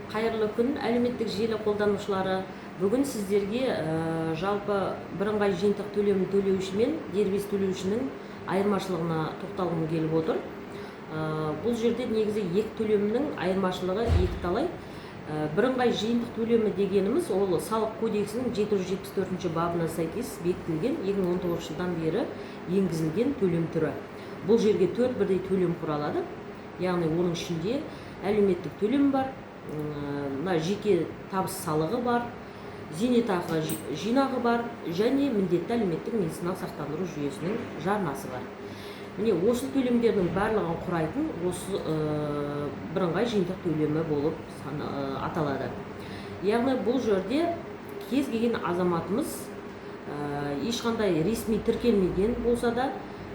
Қайырлы күн, әлеуметтік желі қолданушылары. Бүгін сіздерге жалпы бірыңғай жиынтық төлемін төлеуші мен дербес төлеушінің айырмашылығына тоқталғым келіп отыр. Бұл жерде негізі екі төлемнің айырмашылығы екіталай. Бірыңғай жиынтық төлемі дегеніміз ол салық кодексінің 774 бабына сәйкес бекітілген 2019 жылдан бері енгізілген төлем түрі. Бұл жерге 4 бірдей төлем құралады. Яғни оның ішінде әлеуметтік төлем бар, жеке табыс салығы бар, зейнетақы жинағы бар және міндетті әлеуметтік медициналық сақтандыру жүйесінің жарнасы бар. Міне осы төлемдердің барлығын құрайтын осы бірыңғай жиынтық төлемі болып аталады. Яғни бұл жерде кез келген азаматымыз ешқандай ресми тіркелмеген болса да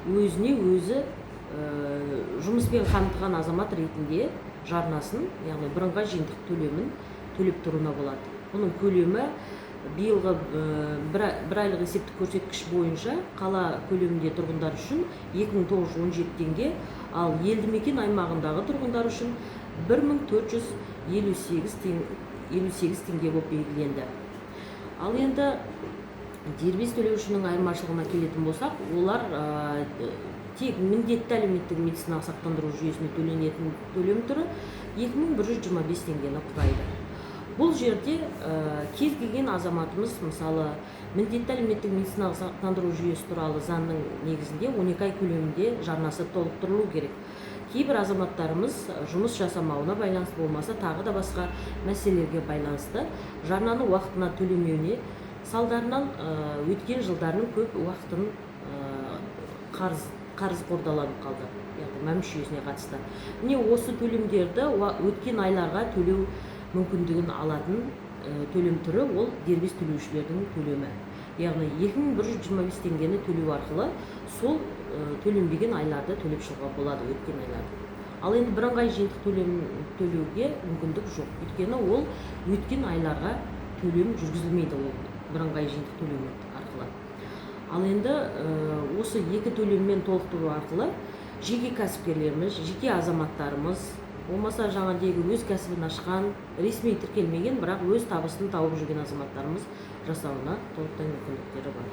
өзіне өзі жұмыспен қамтылған азамат ретінде жарнасын, яғни бірыңғай жиынтық төлемін төлеп тұруына болады. Оның көлемі биылғы бір айлық есептік көрсеткіш бойынша қала көлемінде тұрғындар үшін 2917 теңге, ал елді мекен аймағындағы тұрғындар үшін 1458 теңге болып белгіленді. Ал енді дербес төлеушінің айырмашылығына келетін болсақ, олар тек міндетті әлеуметтік медициналық сақтандыру жүйесіне төленетін төлем түрі 2125 теңгені құрайды. Бұл жерде кез келген азаматымыз, мысалы, міндетті әлеуметтік медициналық сақтандыру жүйесі туралы заңның негізінде 12 ай көлемінде жарнасы толықтырылу керек. Кейбір азаматтарымыз жұмыс жасамауына байланысты болмаса, тағы да басқа мәселелерге байланысты жарнаны уақытына төлемеуіне салдарынан өткен жылдардың көп уақытын қарыз қордаланып қалды, яғни мәмс жүйесіне қатысты. Міне осы төлемдерді өткен айларға төлеу мүмкіндігін алатын төлем түрі ол дербес төлеушілердің төлемі. Яғни 2125 теңгені төлеу арқылы сол төленбеген айларды төлеп шығуға болады, өткен айларды. Ал енді бірыңғай жиынтық төлеуге мүмкіндік жоқ. Өйткені ол өткен айларға төлем жүргізілмейді, ол бірыңғай жиынтық төлем арқылы. Ал енді осы екі төлеммен толықтыру арқылы жеке кәсіпкерлеріміз, жеке азаматтарымыз, болмаса жаңадегі өз кәсібін ашқан, ресми тіркелмеген, бірақ өз табысын тауып жүрген азаматтарымыз жасауына толықтай мүмкіндіктері бар.